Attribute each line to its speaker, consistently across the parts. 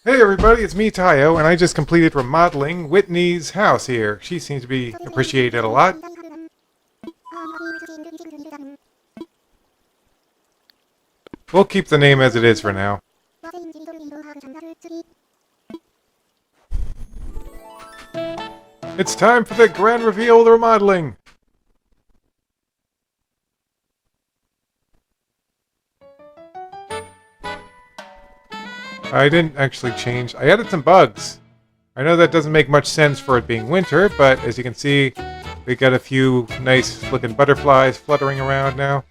Speaker 1: Hey everybody, it's me, Tayo, and I just completed remodeling Whitney's house here. She seems to be appreciated a lot. We'll keep the name as it is for now. It's time for the grand reveal of the remodeling! I didn't actually change. I added some bugs. I know that doesn't make much sense for it being winter, but as you can see, we got a few nice looking butterflies fluttering around now.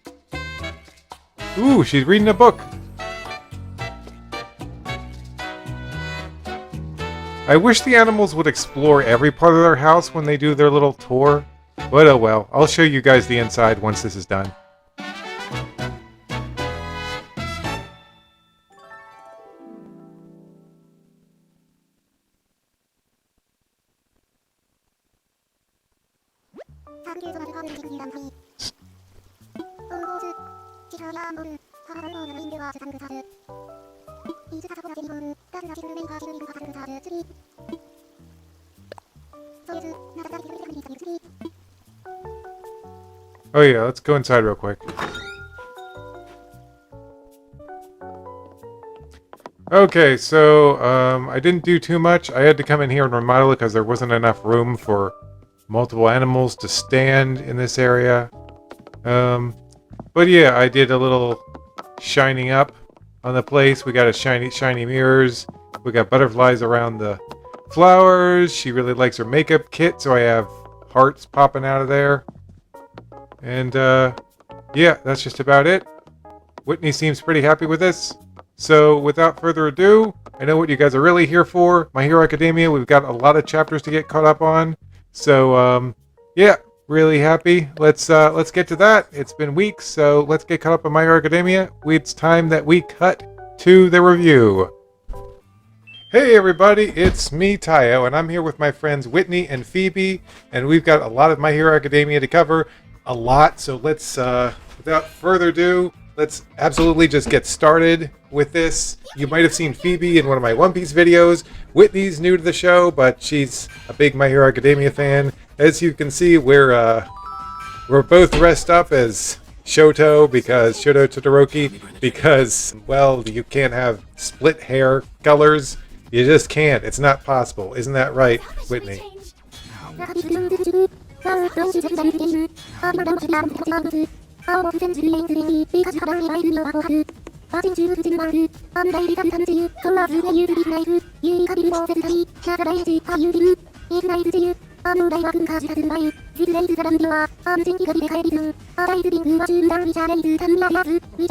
Speaker 1: Ooh, she's reading a book. I wish the animals would explore every part of their house when they do their little tour. But oh well, I'll show you guys the inside once this is done. Oh yeah, let's go inside real quick. Okay, so I didn't do too much. I had to come in here and remodel it because there wasn't enough room for multiple animals to stand in this area. But yeah, I did a little shining up on the place. We got a shiny mirrors. We got butterflies around the flowers. She really likes her makeup kit, so I have hearts popping out of there. And yeah, that's just about it. Whitney seems pretty happy with this. So without further ado, I know what you guys are really here for. My Hero Academia, we've got a lot of chapters to get caught up on. So yeah, really happy. Let's get to that. It's been weeks, so let's get caught up on My Hero Academia. It's time that we cut to the review. Hey everybody, it's me, Tayo, and I'm here with my friends Whitney and Phoebe, and we've got a lot of My Hero Academia to cover. A lot, so let's, without further ado, let's absolutely just get started with this. You might have seen Phoebe in one of my One Piece videos. Whitney's new to the show, but she's a big My Hero Academia fan. As you can see, we're both dressed up as Shoto Todoroki, because, well, you can't have split hair colors. You just can't. It's not possible. Isn't that right, Whitney?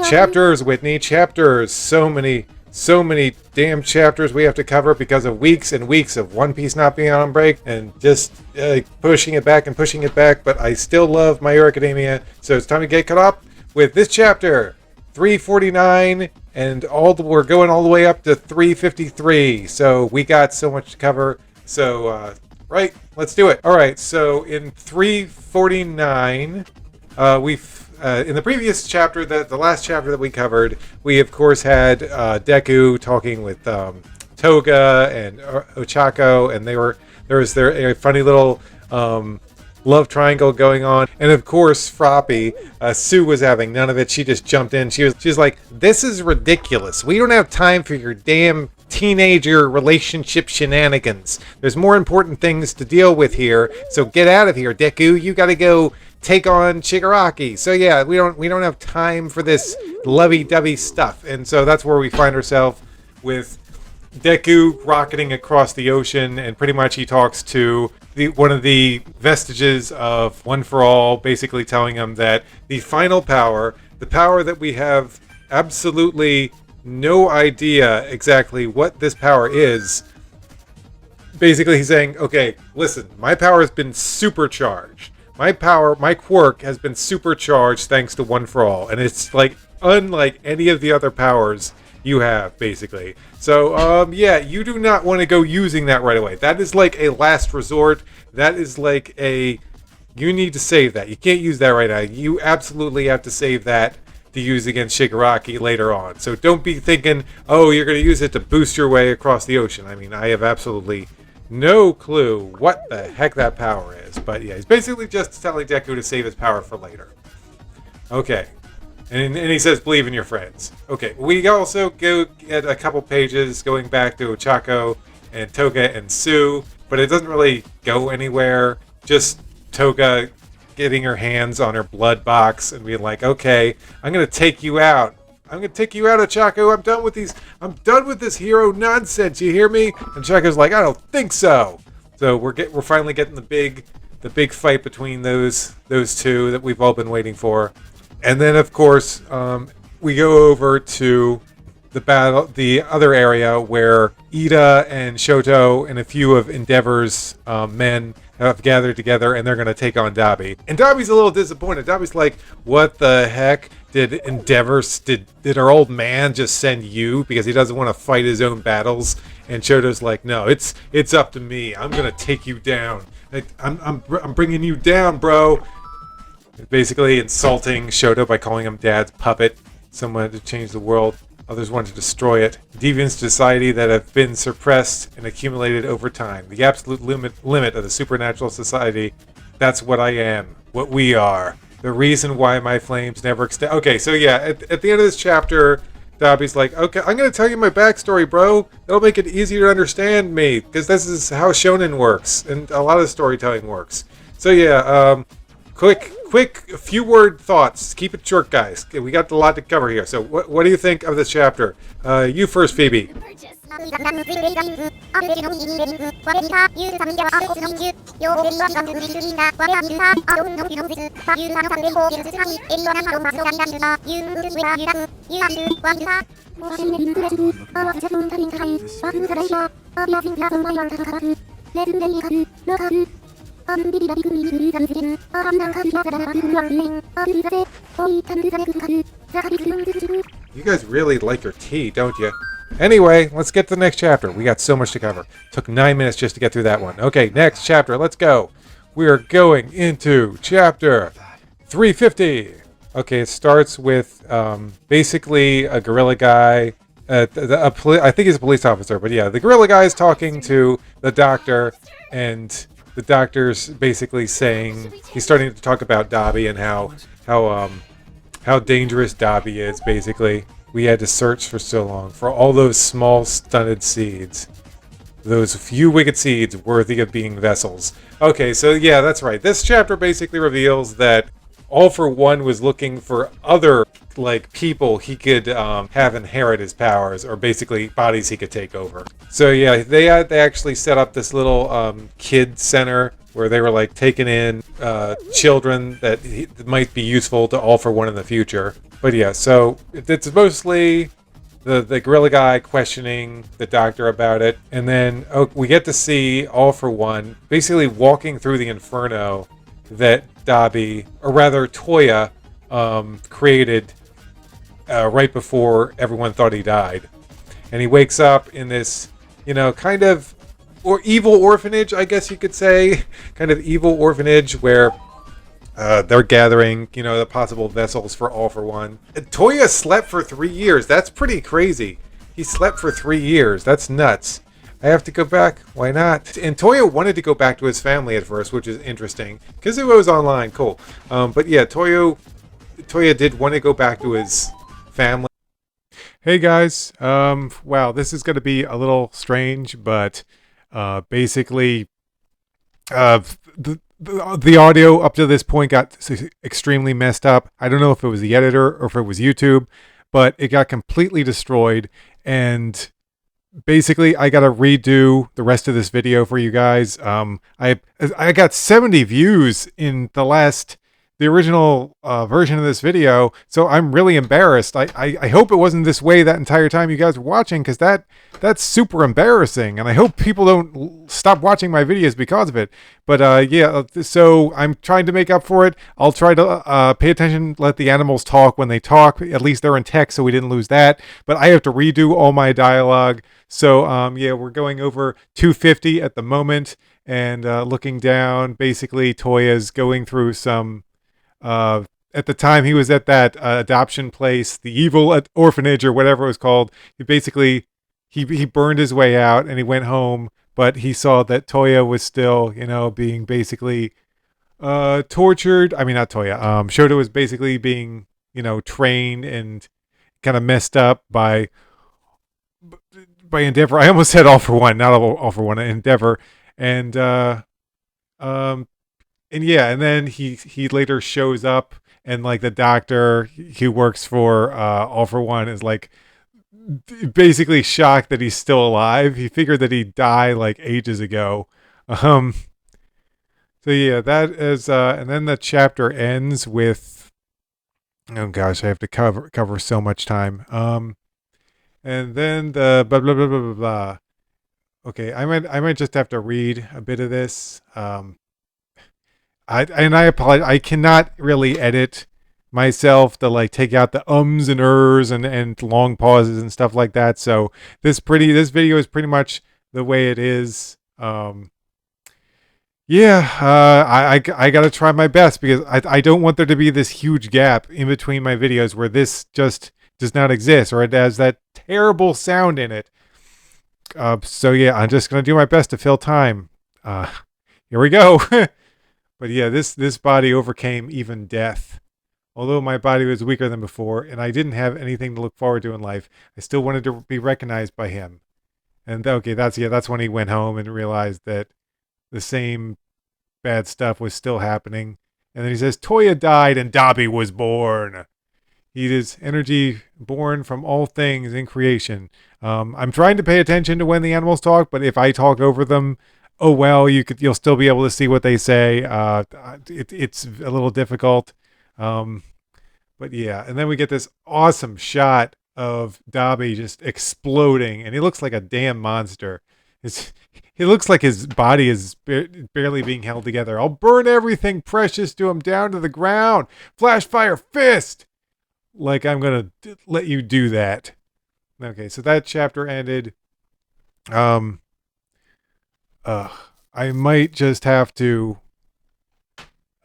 Speaker 1: Chapters, Whitney, chapters. So many damn chapters we have to cover because of weeks and weeks of One Piece not being on break and just pushing it back, but I still love My Hero Academia, so it's time to get caught up with this chapter, 349, and we're going all the way up to 353, so we got so much to cover, so right, let's do it. Alright, so in 349, in the previous chapter, the last chapter that we covered, we of course had Deku talking with Toga and Ochako, and there was a funny little love triangle going on, and of course Froppy, Sue was having none of it. She just jumped in. She was like, "This is ridiculous. We don't have time for your damn teenager relationship shenanigans. There's more important things to deal with here. So get out of here, Deku. You got to go take on Shigaraki." So yeah, we don't have time for this lovey-dovey stuff, and so that's where we find ourselves with Deku rocketing across the ocean, and pretty much he talks to one of the vestiges of One for All, basically telling him that the final power, the power that we have absolutely no idea exactly what this power is. Basically, he's saying, okay, listen, my power has been supercharged. My quirk has been supercharged thanks to One for All, and it's like unlike any of the other powers you have, basically. So, yeah, you do not want to go using that right away. That is like a last resort. That is like you need to save that. You can't use that right now. You absolutely have to save that to use against Shigaraki later on. So don't be thinking, oh, you're going to use it to boost your way across the ocean. I mean, I have absolutely no clue what the heck that power is. But yeah, he's basically just telling Deku to save his power for later. Okay. And he says, believe in your friends. Okay, we also go get a couple pages going back to Ochako and Toga and Sue, but it doesn't really go anywhere. Just Toga getting her hands on her blood box and being like, okay, I'm going to take you out. I'm going to take you out, Ochako. I'm done with this hero nonsense. You hear me? And Chaco's like, I don't think so. So we're finally getting the big fight between those two that we've all been waiting for. And then, of course, we go over to the other area where Ida and Shoto and a few of Endeavor's men have gathered together, and they're going to take on Dabi. And Dabi's a little disappointed. Dabi's like, what the heck? Did our old man just send you because he doesn't want to fight his own battles? And Shoto's like, no, it's up to me. I'm going to take you down. I'm bringing you down, bro. Basically insulting Shoto by calling him Dad's puppet. Some wanted to change the world, others wanted to destroy it. Deviants society that have been suppressed and accumulated over time. The absolute limit of the supernatural society. That's what I am, what we are. The reason why my flames never extend. Okay, so yeah, at the end of this chapter, Dabi's like, okay, I'm going to tell you my backstory, bro. That'll make it easier to understand me, because this is how shonen works, and a lot of storytelling works. So yeah, quick few word thoughts. Keep it short, guys. We got a lot to cover here. So what do you think of this chapter? You first, Phoebe. You guys really like your tea, don't you? Anyway, let's get to the next chapter. We got so much to cover. Took 9 minutes just to get through that one. Okay, next chapter. Let's go. We are going into chapter 350. Okay, it starts with basically a gorilla guy. I think he's a police officer, but yeah, the gorilla guy is talking to the doctor, and the doctor's basically saying he's starting to talk about Dabi and how dangerous Dabi is. Basically, we had to search for so long for all those small stunted seeds, those few wicked seeds worthy of being vessels. Okay, so yeah, that's right. This chapter basically reveals that All For One was looking for other people he could have inherit his powers, or basically bodies he could take over. So yeah, they actually set up this little kid center where they were taking in children that might be useful to All For One in the future. But yeah, so it's mostly the gorilla guy questioning the doctor about it, and then we get to see All For One basically walking through the inferno that Dabi, or rather Toya, created right before everyone thought he died. And he wakes up in this, kind of evil orphanage, I guess you could say. Kind of evil orphanage where they're gathering, the possible vessels for All For One. And Toya slept for 3 years. That's pretty crazy. He slept for 3 years. That's nuts. I have to go back. Why not? And Toya wanted to go back to his family at first, which is interesting, because it was online. Cool. But yeah, Toya did want to go back to his family. Hey guys. Wow, this is going to be a little strange, but basically, the audio up to this point got extremely messed up. I don't know if it was the editor or if it was YouTube, but it got completely destroyed, and basically I got to redo the rest of this video for you guys. I got 70 views in the original version of this video, so I'm really embarrassed. I hope it wasn't this way that entire time you guys were watching, because that's super embarrassing, and I hope people don't stop watching my videos because of it. But yeah, so I'm trying to make up for it. I'll try to pay attention, let the animals talk when they talk. At least they're in text, so we didn't lose that. But I have to redo all my dialogue. So yeah, we're going over 250 at the moment, and looking down, basically Toya's going through some at the time he was at that adoption place, the evil orphanage or whatever it was called. He basically he burned his way out and he went home, but he saw that Toya was still, being basically tortured. I mean, not Toya. Shota was basically being, trained and kind of messed up by Endeavor. I almost said All For One, not All For One, Endeavor. And and yeah, and then he later shows up, and like the doctor who works for All For One is like basically shocked that he's still alive. He figured that he died like ages ago. So yeah, that is and then the chapter ends with, oh gosh, I have to cover so much time. And then the blah blah blah blah blah blah. Okay, I might just have to read a bit of this. I apologize. I cannot really edit myself to like take out the ums and ers and long pauses and stuff like that. So this video is pretty much the way it is. I gotta try my best because I don't want there to be this huge gap in between my videos where this just does not exist or it has that terrible sound in it. So yeah, I'm just gonna do my best to fill time. Here we go. But yeah, this body overcame even death. Although my body was weaker than before, and I didn't have anything to look forward to in life, I still wanted to be recognized by him. And okay, that's when he went home and realized that the same bad stuff was still happening. And then he says, Toya died and Dabi was born. He is energy born from all things in creation. I'm trying to pay attention to when the animals talk, but if I talk over them, oh well, you'll still be able to see what they say. It's a little difficult. But yeah, and then we get this awesome shot of Dabi just exploding, and he looks like a damn monster. He looks like his body is barely being held together. I'll burn everything precious to him down to the ground. Flash fire fist! Like I'm gonna let you do that. Okay, so that chapter ended. I might just have to.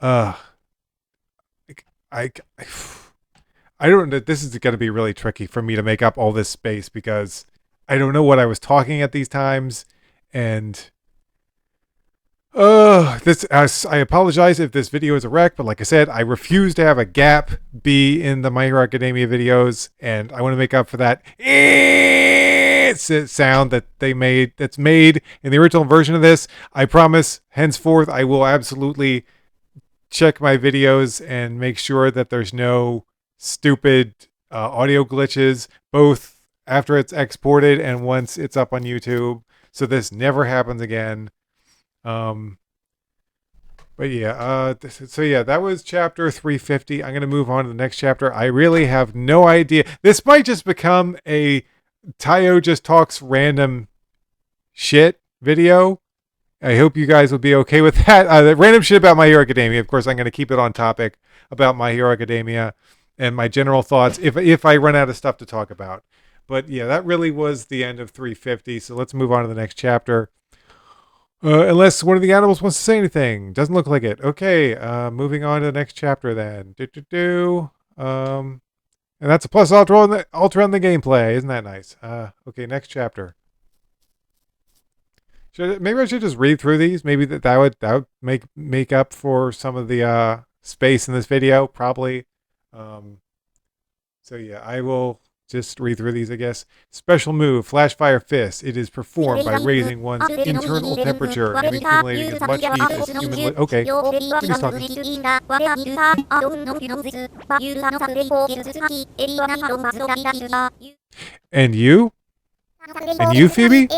Speaker 1: I don't know. This is going to be really tricky for me to make up all this space because I don't know what I was talking at these times, and I apologize if this video is a wreck, but like I said, I refuse to have a gap be in the My Hero Academia videos, and I want to make up for that sound that that's made in the original version of this. I promise, henceforth, I will absolutely check my videos and make sure that there's no stupid audio glitches, both after it's exported and once it's up on YouTube, so this never happens again. But yeah, so yeah, that was chapter 350. I'm going to move on to the next chapter. I really have no idea. This might just become a Tayo just talks random shit video. I hope you guys will be okay with that. Random shit about My Hero Academia. Of course, I'm going to keep it on topic about My Hero Academia and my general thoughts if I run out of stuff to talk about. But yeah, that really was the end of 350. So let's move on to the next chapter. Unless one of the animals wants to say anything. Doesn't look like it. Okay, moving on to the next chapter then. And that's a plus ultra on the gameplay. Isn't that nice? Okay, next chapter. Maybe I should just read through these. Maybe that would make up for some of the space in this video. Probably. So yeah, I will just read through these, I guess. Special move, Flash Fire Fist. It is performed by raising one's internal temperature and accumulating as much heat as humanly. Okay, who's talking? And you? And you, Phoebe?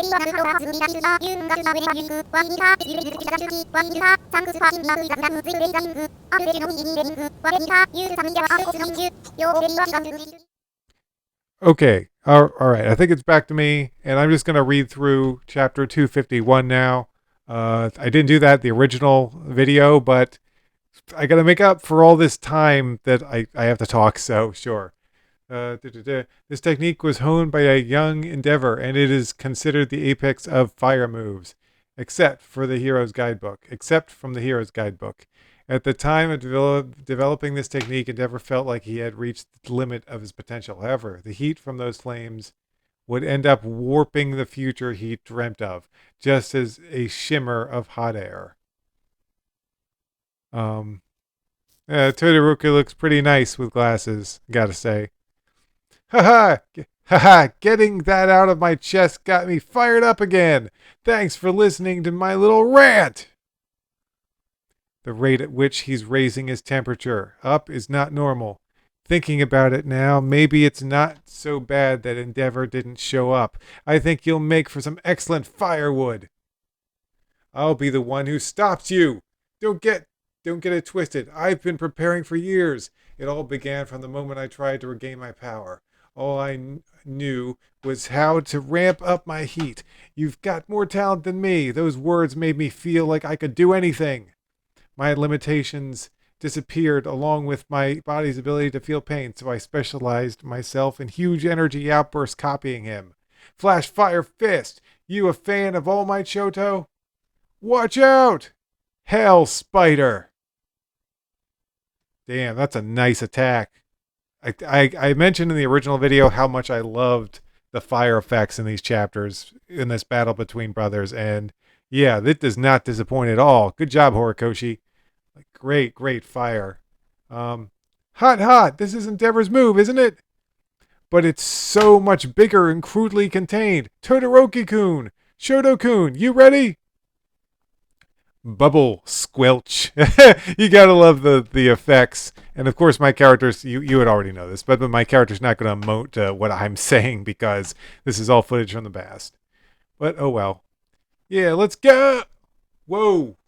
Speaker 1: Okay, all right. I think it's back to me, and I'm just going to read through chapter 251 now. I didn't do that in the original video, but I got to make up for all this time that I have to talk, so sure. This technique was honed by a young Endeavor, and it is considered the apex of fire moves, except from the Hero's Guidebook. At the time of developing this technique, Endeavor felt like he had reached the limit of his potential. However, the heat from those flames would end up warping the future he dreamt of, just as a shimmer of hot air. Todoroki looks pretty nice with glasses, gotta say. Haha! Haha! Getting that out of my chest got me fired up again. Thanks for listening to my little rant. The rate at which he's raising his temperature up is not normal. Thinking about it now, maybe it's not so bad that Endeavor didn't show up. I think you'll make for some excellent firewood. I'll be the one who stops you. Don't get it twisted. I've been preparing for years. It all began from the moment I tried to regain my power. All I knew was how to ramp up my heat. You've got more talent than me. Those words made me feel like I could do anything. My limitations disappeared along with my body's ability to feel pain, so I specialized myself in huge energy outbursts copying him. Flash Fire Fist! You a fan of All Might Shoto? Watch out! Hell Spider! Damn, that's a nice attack. I mentioned in the original video how much I loved the fire effects in these chapters in this battle between brothers, and yeah, this does not disappoint at all. Good job, Horikoshi. Great fire. Hot. This is Endeavor's move, isn't it? But it's so much bigger and crudely contained. Todoroki-kun! Shoto-kun, you ready? Bubble squelch. You gotta love the effects. And of course my characters, you would already know this, but my character's not going to emote what I'm saying because this is all footage from the past. But oh well. Yeah, let's go! Whoa!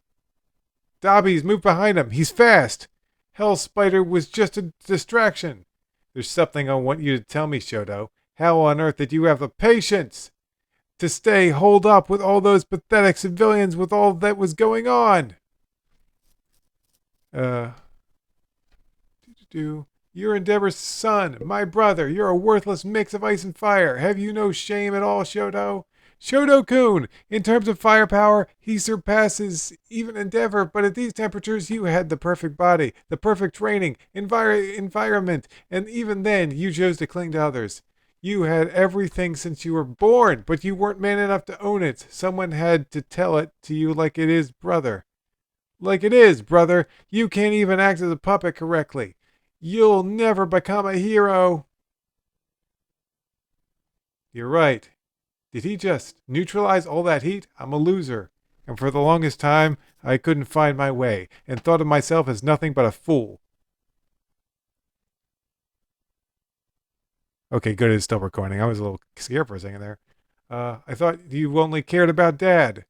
Speaker 1: Dobby's move behind him. He's fast. Hell Spider was just a distraction. There's something I want you to tell me, Shoto. How on earth did you have the patience to stay holed up with all those pathetic civilians with all that was going on? You're Endeavor's son, my brother. You're a worthless mix of ice and fire. Have you no shame at all, Shoto? Shoto-kun, in terms of firepower, he surpasses even Endeavor, but at these temperatures, you had the perfect body, the perfect training, environment, and even then, you chose to cling to others. You had everything since you were born, but you weren't man enough to own it. Someone had to tell it to you like it is, brother. Like it is, brother. You can't even act as a puppet correctly. You'll never become a hero. You're right. Did he just neutralize all that heat? I'm a loser. And for the longest time, I couldn't find my way, and thought of myself as nothing but a fool. Okay, good, it's still recording. I was a little scared for a second there. I thought you only cared about Dad.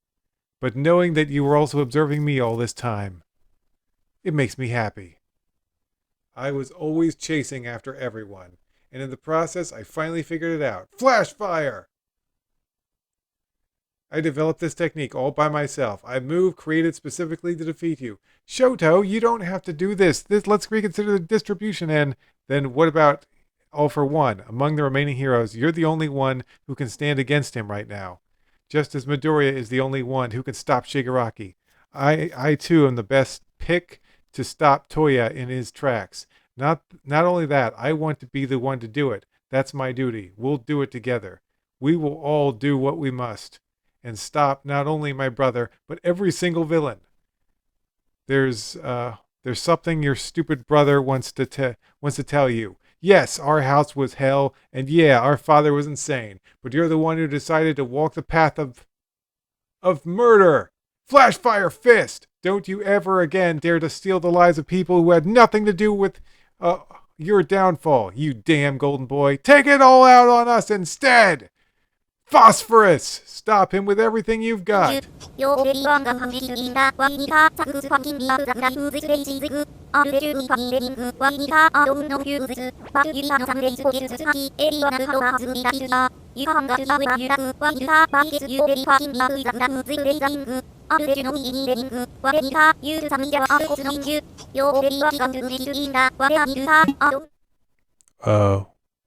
Speaker 1: But knowing that you were also observing me all this time, it makes me happy. I was always chasing after everyone, and in the process, I finally figured it out. Flash fire! I developed this technique all by myself. I moved created specifically to defeat you. Shoto, you don't have to do this. Let's reconsider the distribution. And then what about All for One? Among the remaining heroes, you're the only one who can stand against him right now. Just as Midoriya is the only one who can stop Shigaraki. I too am the best pick to stop Toya in his tracks. Not only that, I want to be the one to do it. That's my duty. We'll do it together. We will all do what we must. And stop not only my brother, but every single villain. There's something your stupid brother wants to tell you. Yes, our house was hell, and yeah, our father was insane. But you're the one who decided to walk the path of murder. Flash Fire Fist! Don't you ever again dare to steal the lives of people who had nothing to do with your downfall, you damn golden boy. Take it all out on us instead! Phosphorus! Stop him with everything you've got!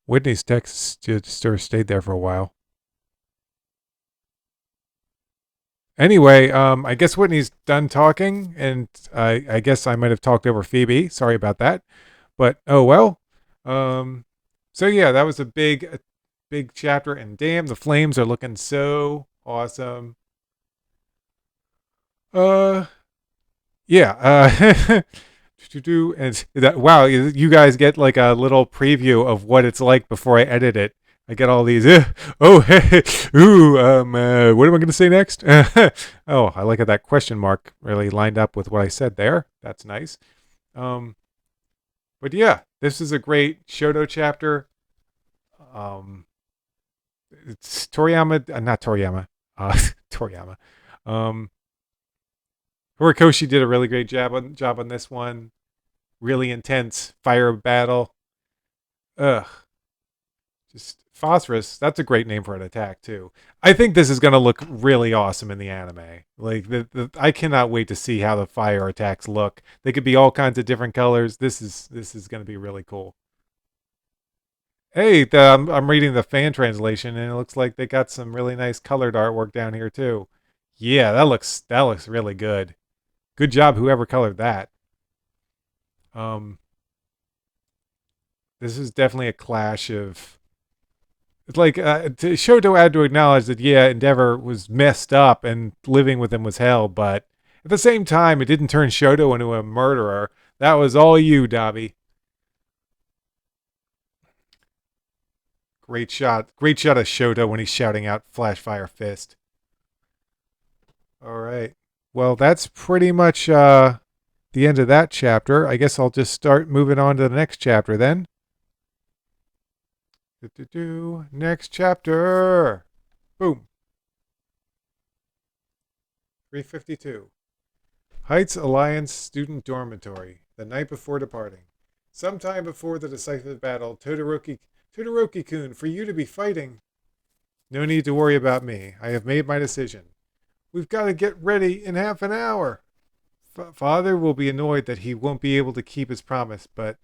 Speaker 1: Whitney's text just stayed there for a while. Anyway, I guess Whitney's done talking, and I guess I might have talked over Phoebe. Sorry about that, but oh well. Um, so yeah, that was a big chapter, and damn, the flames are looking so awesome. Uh, yeah. And that, wow, you guys get like a little preview of what it's like before I edit it. I get all these. Oh, hey, ooh, what am I going to say next? Oh, I like how that question mark really lined up with what I said there. That's nice. Um, but yeah, this is a great Shoto chapter. Um, it's Toriyama, not Toriyama, Toriyama. Um, Horikoshi did a really great job on this one. Really intense fire battle. Ugh, just phosphorus. That's a great name for an attack too. I think this is gonna look really awesome in the anime. Like I cannot wait to see how the fire attacks look. They could be all kinds of different colors. This is gonna be really cool. Hey, I'm reading the fan translation, and it looks like they got some really nice colored artwork down here too. Yeah, that looks really good. Good job, whoever colored that. Um, this is definitely a clash of. It's like Shoto had to acknowledge that yeah, Endeavor was messed up and living with him was hell, but at the same time, it didn't turn Shoto into a murderer. That was all you, Dabi. Great shot of Shoto when he's shouting out "Flash Fire Fist." All right. Well, that's pretty much the end of that chapter. I guess I'll just start moving on to the next chapter then. Next chapter. Boom. 352. Heights Alliance Student Dormitory. The night before departing. Sometime before the decisive battle, Todoroki-kun, for you to be fighting. No need to worry about me. I have made my decision. We've got to get ready in half an hour. Father will be annoyed that he won't be able to keep his promise, but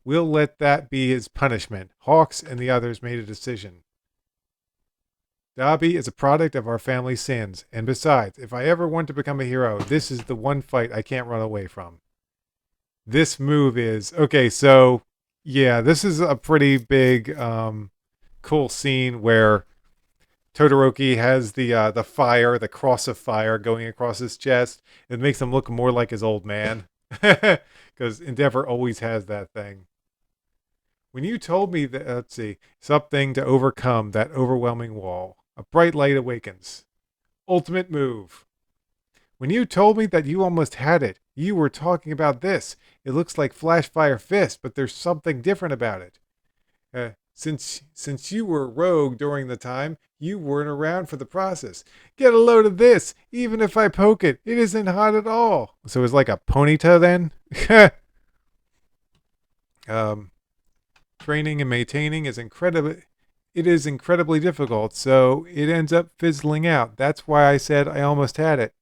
Speaker 1: we'll let that be his punishment. Hawks and the others made a decision. Dabi is a product of our family's sins, and besides, if I ever want to become a hero, this is the one fight I can't run away from. This move is okay. So, yeah, this is a pretty big, cool scene where Todoroki has the fire, the cross of fire going across his chest. It makes him look more like his old man, because Endeavor always has that thing. When you told me that, let's see, something to overcome that overwhelming wall, a bright light awakens. Ultimate move. When you told me that you almost had it, you were talking about this. It looks like Flash Fire Fist, but there's something different about it. Since you were rogue during the time, you weren't around for the process. Get a load of this. Even if I poke it, it isn't hot at all. So it's like a ponyta then? Training and maintaining is incredibly difficult, so it ends up fizzling out. That's why I said I almost had it.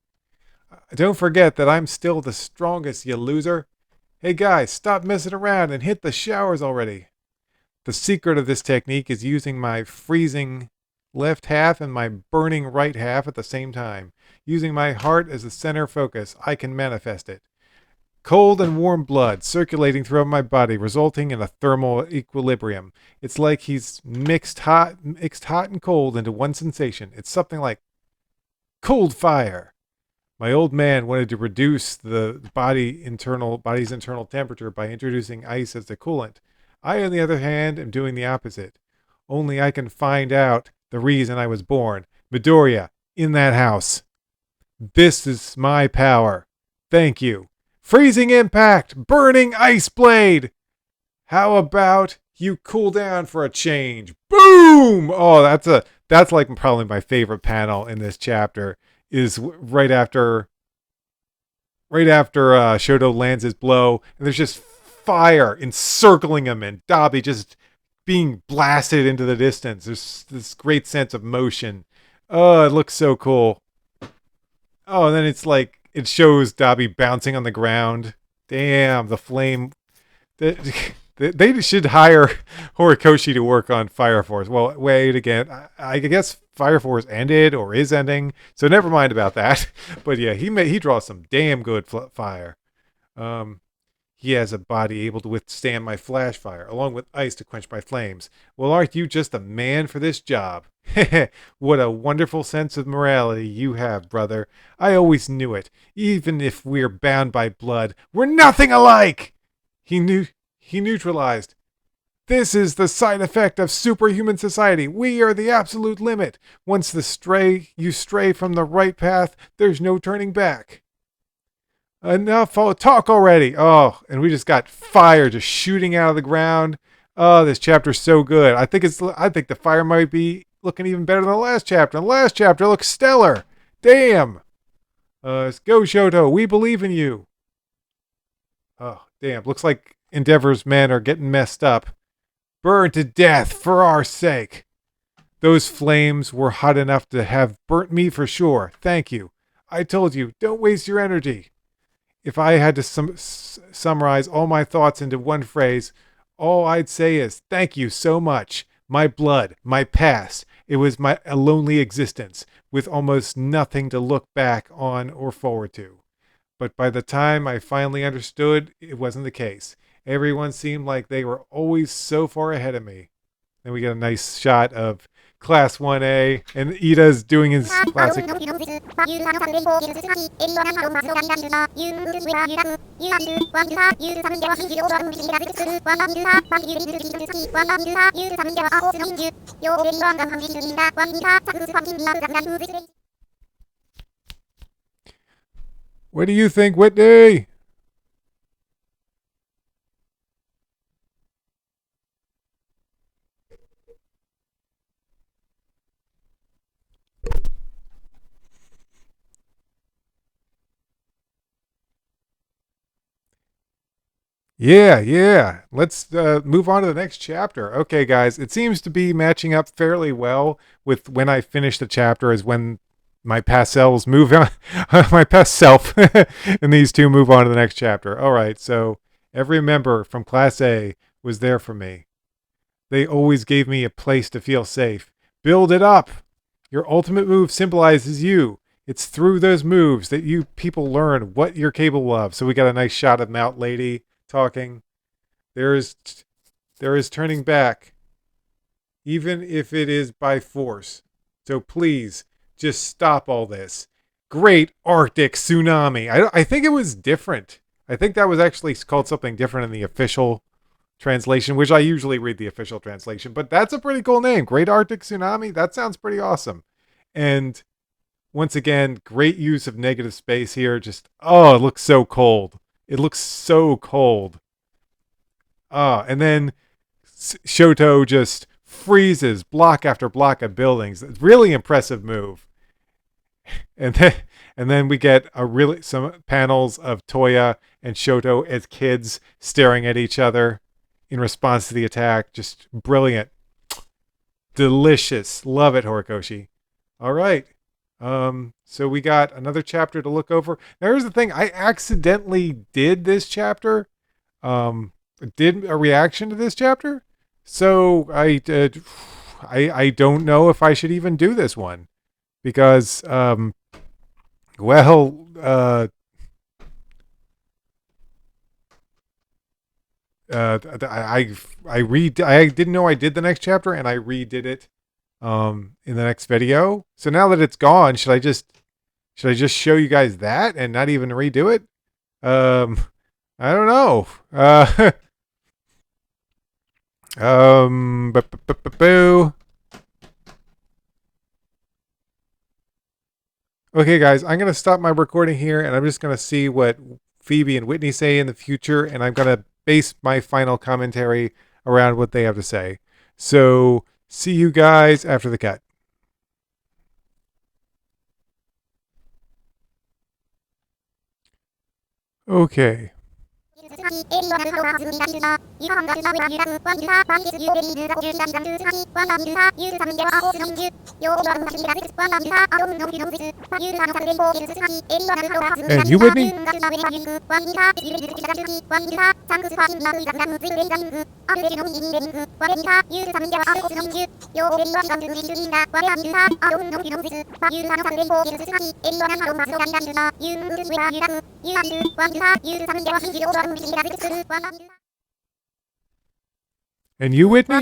Speaker 1: Don't forget that I'm still the strongest, you loser. Hey guys, stop messing around and hit the showers already. The secret of this technique is using my freezing left half and my burning right half at the same time. Using my heart as the center focus, I can manifest it. Cold and warm blood circulating throughout my body, resulting in a thermal equilibrium. It's like he's mixed hot and cold into one sensation. It's something like cold fire. My old man wanted to reduce the body's internal temperature by introducing ice as the coolant. I, on the other hand, am doing the opposite. Only I can find out the reason I was born. Midoriya, in that house. This is my power. Thank you. Freezing impact! Burning ice blade! How about you cool down for a change? Boom! Oh, that's like probably my favorite panel in this chapter. Is right after Shoto lands his blow, and there's just fire encircling him, and Dabi just being blasted into the distance. There's this great sense of motion. Oh, it looks so cool. Oh, and then it's like it shows Dabi bouncing on the ground. Damn, the flame. They should hire Horikoshi to work on Fire Force. Well, wait again. I guess Fire Force ended or is ending, so never mind about that. But yeah, he draws some damn good fire. Um, he has a body able to withstand my flash fire, along with ice to quench my flames. Well, aren't you just the man for this job? What a wonderful sense of morality you have, brother. I always knew it. Even if we're bound by blood, we're nothing alike! He neutralized. This is the side effect of superhuman society. We are the absolute limit. Once you stray from the right path, there's no turning back. Enough talk already. Oh, and we just got fire just shooting out of the ground. Oh, this chapter's so good. I think the fire might be looking even better than the last chapter. The last chapter looks stellar. Damn. Let's go, Shoto. We believe in you. Oh, damn. Looks like Endeavor's men are getting messed up. Burn to death for our sake. Those flames were hot enough to have burnt me for sure. Thank you. I told you, don't waste your energy. If I had to summarize all my thoughts into one phrase, all I'd say is thank you so much. My blood, my past. It was a lonely existence with almost nothing to look back on or forward to. But by the time I finally understood, it wasn't the case. Everyone seemed like they were always so far ahead of me. Then we get a nice shot of Class 1A, and Ida's doing his classic. What do you think, Whitney? Yeah. Let's move on to the next chapter. Okay, guys, it seems to be matching up fairly well with when I finish the chapter is when my past selves move on. My past self and these two move on to the next chapter. All right, so every member from Class A was there for me. They always gave me a place to feel safe. Build it up. Your ultimate move symbolizes you. It's through those moves that you people learn what you're capable of. So we got a nice shot of Mount Lady talking. There is turning back, even if it is by force. So please, just stop all this. Great Arctic tsunami. I think it was different. I think that was actually called something different in the official translation, which I usually read the official translation. But that's a pretty cool name. Great Arctic tsunami. That sounds pretty awesome. And once again, great use of negative space here. Just, oh, it looks so cold. It looks so cold. And then Shoto just freezes block after block of buildings. Really impressive move. And then we get some panels of Toya and Shoto as kids staring at each other in response to the attack. Just brilliant. Delicious. Love it, Horikoshi. All right. So we got another chapter to look over. Now here's the thing. I accidentally did this chapter. Did a reaction to this chapter. So I don't know if I should even do this one. Because, I didn't know I did the next chapter, and I redid it in the next video. So now that it's gone, should I just show you guys that and not even redo it? I don't know. Boo. Okay, guys, I'm going to stop my recording here, and I'm just going to see what Phoebe and Whitney say in the future, and I'm going to base my final commentary around what they have to say. So, see you guys after the cut. Okay. And you, Whitney? And you, Whitney?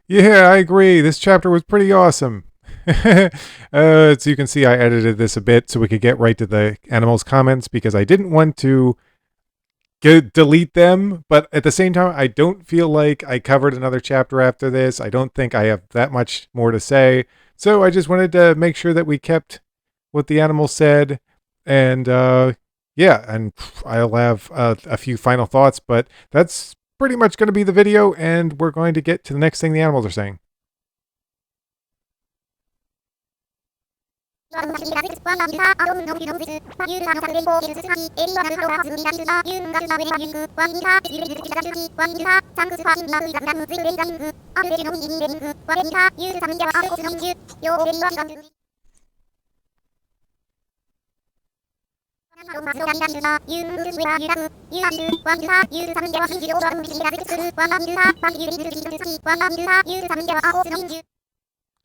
Speaker 1: Yeah, I agree. This chapter was pretty awesome. As you can see, I edited this a bit so we could get right to the animals' comments because I didn't want to delete them, but at the same time, I don't feel like I covered another chapter after this. I don't think I have that much more to say, so I just wanted to make sure that we kept what the animals said, and yeah, and I'll have a few final thoughts, but that's pretty much going to be the video, and we're going to get to the next thing the animals are saying.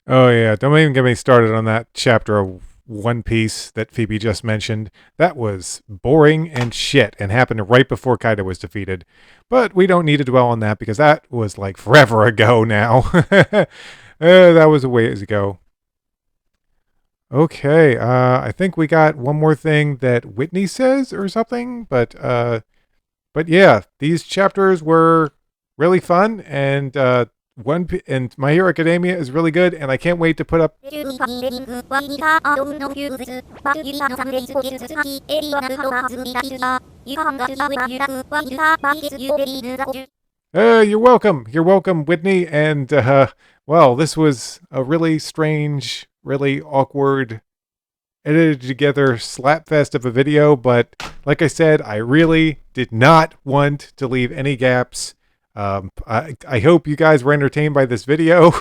Speaker 1: Oh yeah, don't even get me started on that chapter of One Piece that Phoebe just mentioned. That was boring and shit and happened right before Kaido was defeated. But we don't need to dwell on that because that was like forever ago now. That was a ways ago. Okay, I think we got one more thing that Whitney says or something, but yeah, these chapters were really fun, and and My Hero Academia is really good, and I can't wait to put up. You're welcome. You're welcome, Whitney. And well, this was a really strange, really awkward, edited together slapfest of a video, but like I said, I really did not want to leave any gaps. I hope you guys were entertained by this video.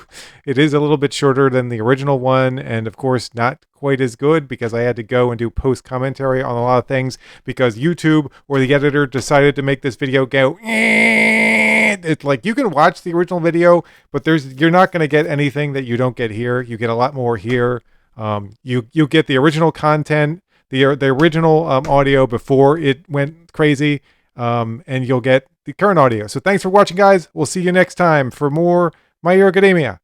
Speaker 1: It is a little bit shorter than the original one, and of course not quite as good because I had to go and do post commentary on a lot of things because YouTube or the editor decided to make this video go. It's like you can watch the original video, but you're not going to get anything that you don't get here. You get a lot more here. You get the original content, the original audio before it went crazy, and you'll get the current audio. So thanks for watching, guys. We'll see you next time for more My Hero Academia.